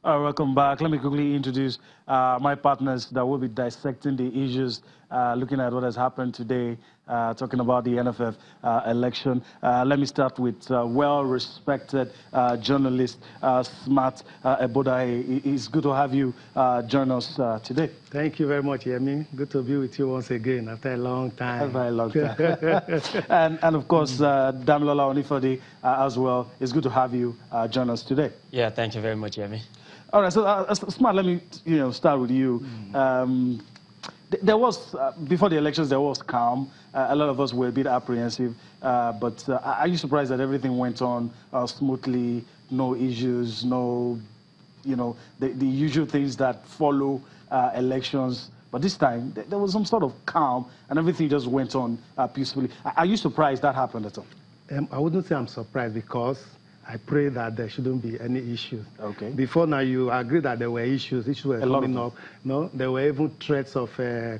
Welcome back. Let me quickly introduce my partners that will be dissecting the issues, looking at what has happened today, talking about the NFF election. Let me start with well-respected journalist, Smart Eboda. It's good to have you join us today. Thank you very much, Yemi. Good to be with you once again after a long time. A very long time. and of course, Damilola Onifode as well. It's good to have you join us today. Yeah, thank you very much, Yemi. All right, so Smart, let me start with you. There was, before the elections, there was calm. A lot of us were a bit apprehensive, but are you surprised that everything went on smoothly, no issues, no, the usual things that follow elections? But this time, there was some sort of calm, and everything just went on peacefully. Are you surprised that happened at all? I wouldn't say I'm surprised because I pray that there shouldn't be any issues. Okay. Before now, you agree that there were issues. Issues were coming up. No, there were even threats of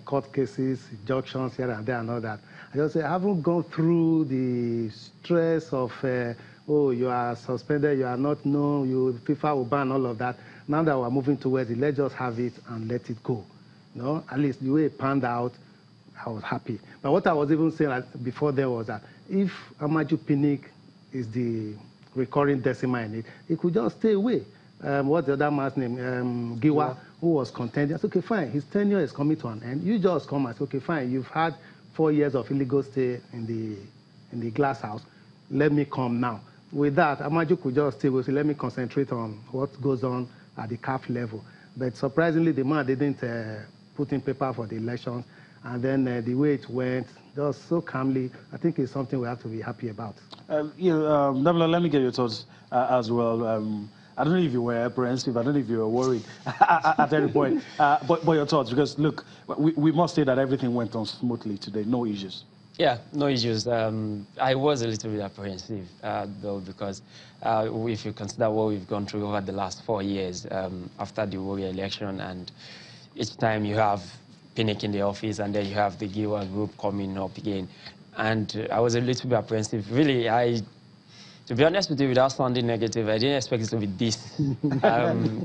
court cases, injunctions here and there and all that. I just say I haven't gone through the stress of, oh, you are suspended, you are not known, FIFA will ban all of that. Now that we're moving towards it, let's just have it and let it go. At least the way it panned out, I was happy. But what I was even saying before there was that if Amaju Pinnick is the recurring decimal in it, he could just stay away. What's the other man's name? Giwa, who was contending. I said, okay, fine, his tenure is coming to an end. You just come and say, okay, fine, you've had 4 years of illegal stay in the glass house. Let me come now. With that, Amaju could just stay away, so let me concentrate on what goes on at the CAF level. But surprisingly, the man didn't put in paper for the elections. And then the way it went, just so calmly, I think it's something we have to be happy about. Damla, let me get your thoughts as well. I don't know if you were apprehensive, I don't know if you were worried at any point, but your thoughts, because look, we must say that everything went on smoothly today, no issues. Yeah, no issues. I was a little bit apprehensive, though, because if you consider what we've gone through over the last 4 years after the Warrior election, and each time you have Pinnick in the office, and then you have the Giwa group coming up again. And I was a little bit apprehensive. Really, to be honest with you, without sounding negative, I didn't expect it to be this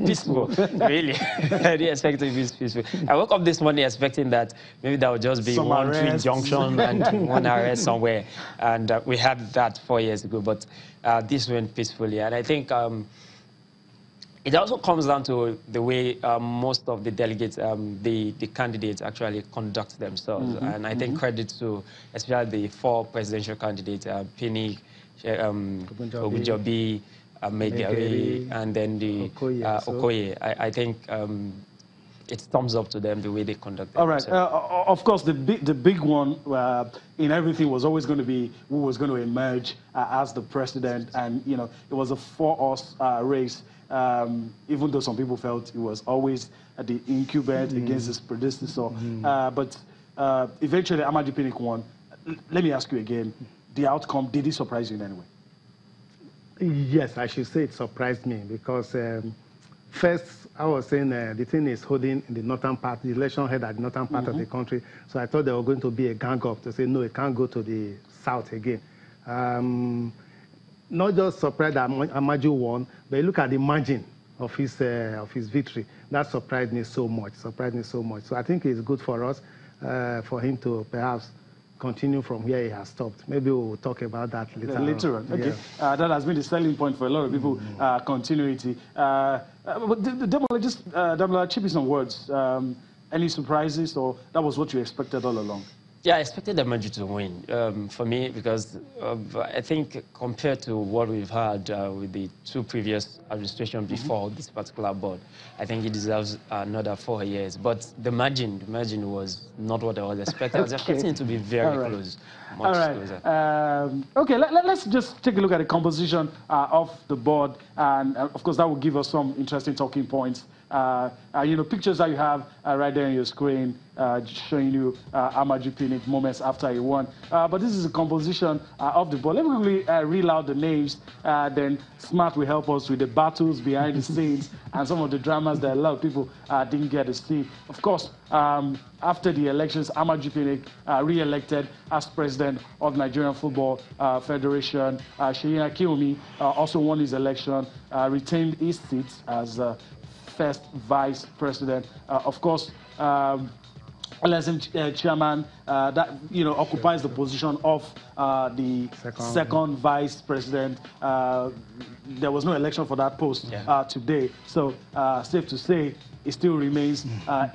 peaceful, really. I didn't expect it to be this peaceful. I woke up this morning expecting that maybe there would just be one injunction and one arrest somewhere. And we had that 4 years ago, but this went peacefully. And I think it also comes down to the way most of the delegates, the candidates actually conduct themselves. And I think credit to especially the 4 presidential candidates, Pinnick, Ogunjobi, Megari, and then the Okoye. I think it thumbs up to them the way they conduct themselves. All right. Of course, the big one in everything was always going to be who was going to emerge as the president, and it was a 4-horse race. Even though some people felt it was always the incumbent against his predecessor. But eventually, Amaju Pinnick won. Let me ask you again, the outcome, did it surprise you in any way? Yes, I should say it surprised me because first, I was saying the thing is holding in the northern part, the election held at the northern part of the country. So I thought there was going to be a gang up to say, no, it can't go to the south again. Not just surprised that Amaju won, but look at the margin of his victory. That surprised me so much, So I think it's good for us, for him to perhaps continue from where he has stopped. Maybe we'll talk about that later on. Okay. Yeah. That has been the selling point for a lot of people, continuity. But Demola, chip in some words. Any surprises, or that was what you expected all along? Yeah, I expected Amaju to win for me because I think compared to what we've had with the 2 previous administrations before this particular board, I think he deserves another 4 years. But the margin was not what I was expecting. I was expecting it to be very close, much closer. Okay, let's just take a look at the composition of the board, and of course that will give us some interesting talking points. Pictures that you have right there on your screen showing you Amaju Pinnick moments after he won. But this is a composition of the board. Let me quickly reel out the names. Then Smart will help us with the battles behind the scenes and some of the dramas that a lot of people didn't get to see. Of course, after the elections, Amaju Pinnick re-elected as president of Nigerian Football Federation. Seyi Akinwumi also won his election, retained his seat as first vice president. Of course, LSM chairman that occupies the position of the second vice president. There was no election for that post today, so safe to say it still remains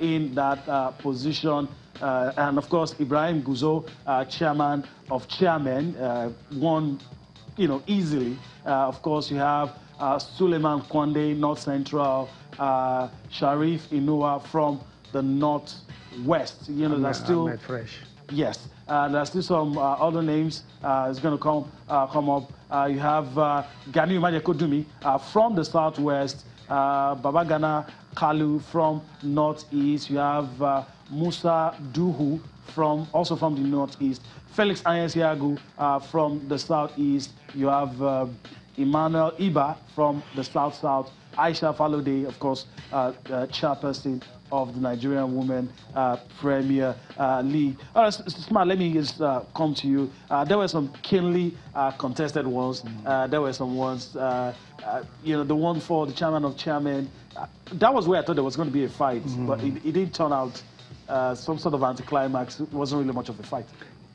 in that position. And of course, Ibrahim Guzo, chairman of chairmen, won easily. Of course, you have Suleiman Kwande, North Central, Sharif Inua from the Northwest. There's still fresh. Yes, there's still some other names. It's going to come up. You have Gani Umajekodumi from the Southwest, Babagana Kalu from Northeast. You have Musa Duhu also from the Northeast. Felix Anyesiagu from the Southeast. You have Emmanuel Iba from the South-South. Aisha Falode, of course, chairperson of the Nigerian Women Premier League. All right, Smart, let me just come to you. There were some keenly contested ones. There were some ones, the one for the chairman of chairmen. That was where I thought there was going to be a fight, but it did turn out some sort of anticlimax. It wasn't really much of a fight.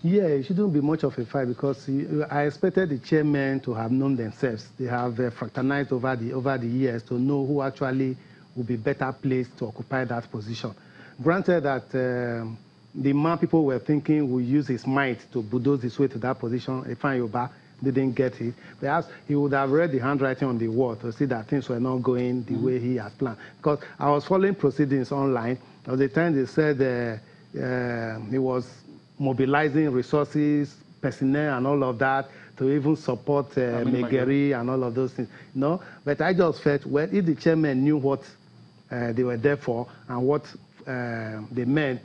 Yeah, it shouldn't be much of a fight because I expected the chairmen to have known themselves. They have fraternized over the years to know who actually would be better placed to occupy that position. Granted that the man people were thinking would use his might to bulldoze his way to that position, Ifeanyi Ubah didn't get it. Perhaps he would have read the handwriting on the wall to see that things were not going the way he had planned. Because I was following proceedings online. At the time they said he was mobilizing resources, personnel, and all of that to even support Megeri and all of those things. But I just felt, well, if the chairman knew what they were there for and what they meant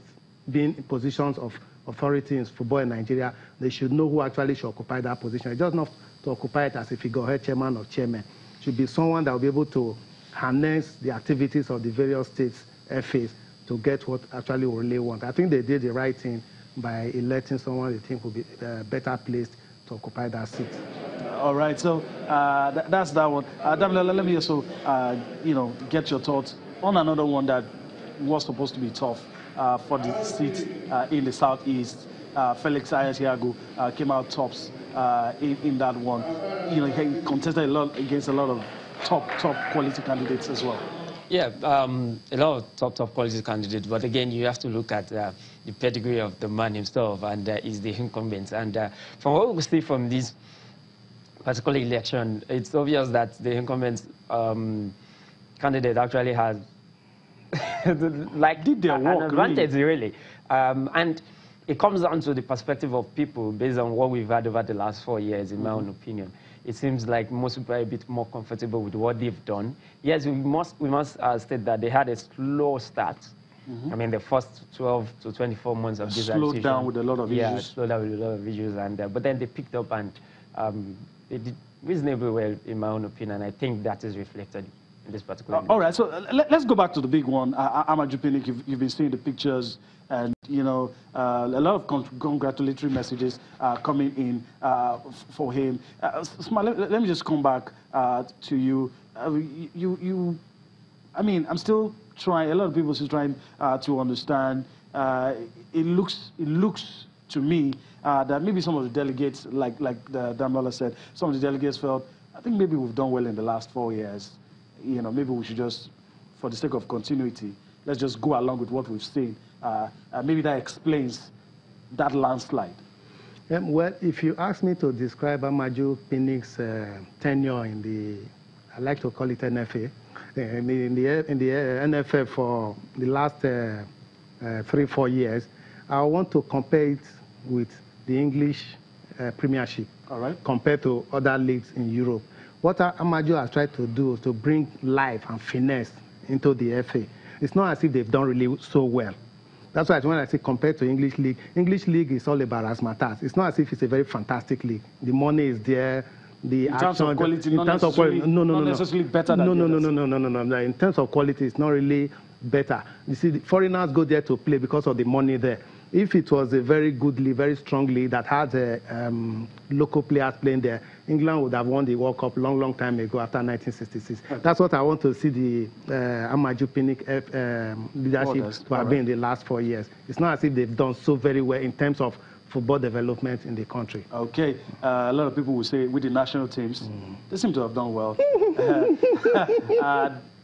being in positions of authority in football in Nigeria, they should know who actually should occupy that position. It's just not to occupy it as a figurehead chairman or chairman. It should be someone that will be able to harness the activities of the various states FAs to get what actually we really want. I think they did the right thing by electing someone they think will be better placed to occupy that seat. All right, so that's that one. Damila, let me also, get your thoughts on another one that was supposed to be tough for the seat in the Southeast. Felix Anyesiagu came out tops in that one. He contested a lot against a lot of top quality candidates as well. Yeah, a lot of top quality candidates, but again, you have to look at the pedigree of the man himself, and is the incumbent. And from what we see from this particular election, it's obvious that the incumbent candidate actually has did their work, an advantage, really. And it comes down to the perspective of people based on what we've had over the last 4 years, in my own opinion. It seems like most people are a bit more comfortable with what they've done. Yes, we must state that they had a slow start. I mean, the first 12 to 24 months of this slowed down with a lot of issues. Yeah, slowed down with a lot of issues, but then they picked up and they did reasonably well, in my own opinion. I think that is reflected in this particular. All right, so let's go back to the big one. Amaju Pinnick, you've been seeing the pictures, and a lot of congratulatory messages coming in for him. Let me just come back to you. I mean, I'm still trying. A lot of people are still trying to understand. It looks to me that maybe some of the delegates, like Damola said, some of the delegates felt, I think maybe we've done well in the last 4 years. Maybe we should just, for the sake of continuity, let's just go along with what we've seen. Maybe that explains that landslide. Well, if you ask me to describe Amaju Pinnick's tenure in the, I like to call it NFA, in the NFF for the last 3-4 years, I want to compare it with the English Premiership, all right, compared to other leagues in Europe. What Amaju has tried to do is to bring life and finesse into the FA. It's not as if they've done really so well. That's why when I say compared to English League is all about razzmatazz. It's not as if it's a very fantastic league. The money is there. The in terms of quality, not necessarily better than no. In terms of quality, it's not really better. You see, the foreigners go there to play because of the money there. if it was a very good league, very strong league that had local players playing there, England would have won the World Cup long time ago after 1966. Okay. That's what I want to see the Amaju Pinnick leadership to have been in the last 4 years. It's not as if they've done so very well in terms of football development in the country. Okay, a lot of people will say with the national teams, they seem to have done well.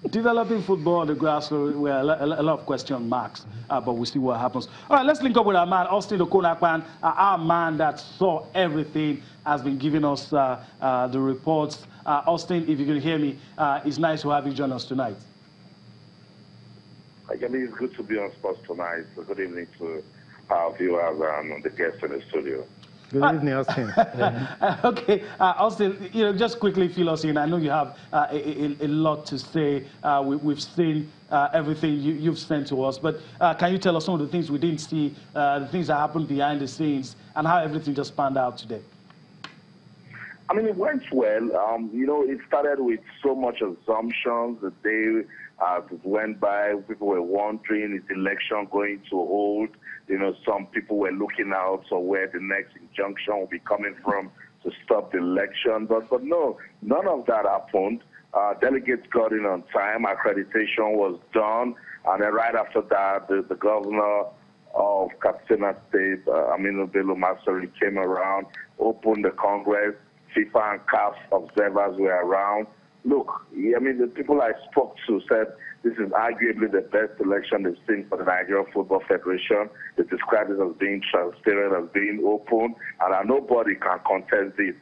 Developing football on the grassroots, well, a lot of question marks, but we'll see what happens. All right, let's link up with our man, Austin Okonakpan, our man that saw everything, has been giving us the reports. Austin, if you can hear me, it's nice to have you join us tonight. It's good to be on Sports Tonight. So good evening to our viewers and the guests in the studio. Good evening, Austin. Okay, Austin, just quickly fill us in. I know you have a lot to say. We've seen everything you've sent to us, but can you tell us some of the things we didn't see, the things that happened behind the scenes, and how everything just panned out today? I mean, it went well. It started with so much assumptions. The day it went by, people were wondering, is the election going to hold? Some people were looking out for where the next injunction will be coming from to stop the election. But no, none of that happened. Delegates got in on time. Accreditation was done. And then right after that, the governor of Katsina State, Aminu Bello Masari, came around, opened the Congress. FIFA and CAF observers were around. Look, the people I spoke to said this is arguably the best election they've seen for the Nigerian Football Federation. They described it as being transparent, as being open, and nobody can contest this.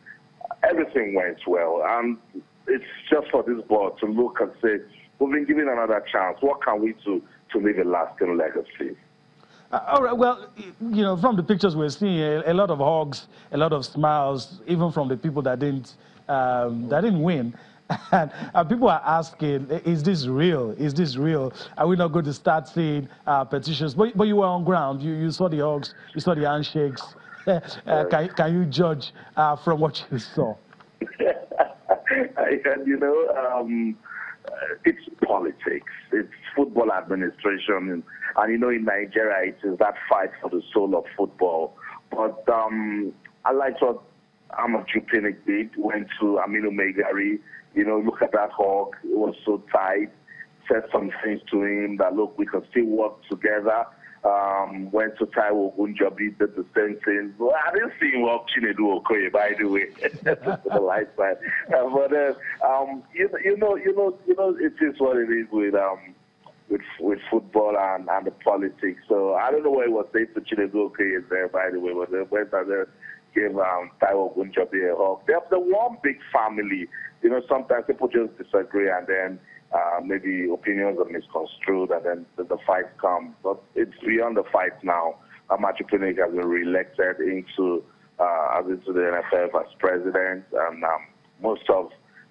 Everything went well, and it's just for this board to look and say, we've been given another chance. What can we do to leave a lasting legacy? All right, well, from the pictures we're seeing, a lot of hugs, a lot of smiles, even from the people that didn't win. And people are asking, is this real? Is this real? Are we not going to start seeing petitions? But you were on ground. You saw the hugs, you saw the handshakes. Can you judge from what you saw? It's politics. It's football administration. And in Nigeria, it is that fight for the soul of football. But I like what Amaju Pinnick did, went to Aminu Megari. Look at that hawk. It was so tight. Said some things to him that, look, we can still work together. Went to Taiwo Gunjobi, did the same thing. Well, I didn't see him walk Chinedu Okoye, by the way. The light side. But it is what it is with football and the politics. So I don't know what he was saying to Chinedu Okoye there, by the way, but they went out there, gave Taiwo Gunjobi a hug. They're one big family. Sometimes people just disagree, and then maybe opinions are misconstrued, and then the fight comes. But it's beyond the fight now. Amaju Pinnick has been re-elected into the NFF as president, and most of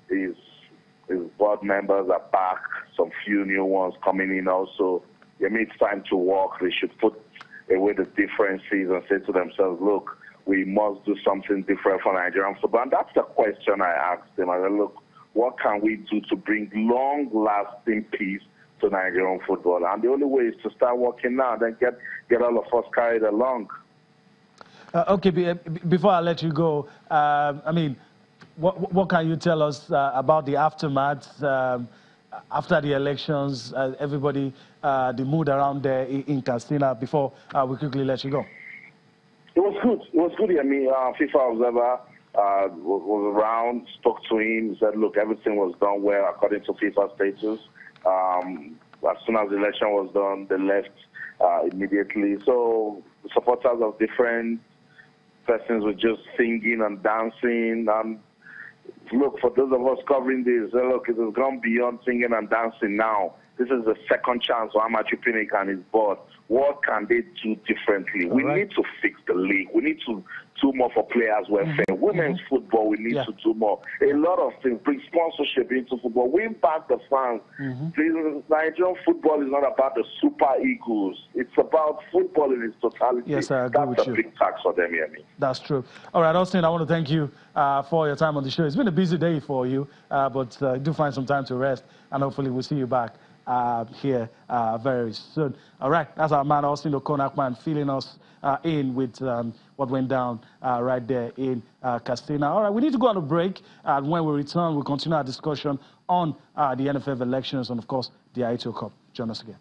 his board members are back. Some few new ones coming in also. It's time to work. They should put away the differences and say to themselves, look, we must do something different for Nigerian football. And that's the question I asked them. I said, look, what can we do to bring long-lasting peace to Nigerian football? And the only way is to start working now, then get all of us carried along. Okay, before I let you go, what can you tell us about the aftermath after the elections, everybody, the mood around there in Katsina, before we quickly let you go? It was good. It was good. FIFA observer was around, spoke to him, said, look, everything was done well according to FIFA status. As soon as the election was done, they left immediately. So the supporters of different persons were just singing and dancing. And look, for those of us covering this, look, it has gone beyond singing and dancing now. This is the second chance for Amaju Pinnick and his board. What can they do differently? We need to fix the league. We need to do more for players' welfare. Women's football, we need to do more. A lot of things. Bring sponsorship into football. Win back the fans. Nigerian football is not about the Super Eagles. It's about football in its totality. Yes, I agree with you. That's a big tax for them, That's true. All right, Austin, I want to thank you for your time on the show. It's been a busy day for you, but do find some time to rest, and hopefully we'll see you back here very soon. All right, that's our man, Austin Okonakman, filling us in with what went down right there in Castina. All right, we need to go on a break. When we return, we'll continue our discussion on the NFF elections and, of course, the ITO Cup. Join us again.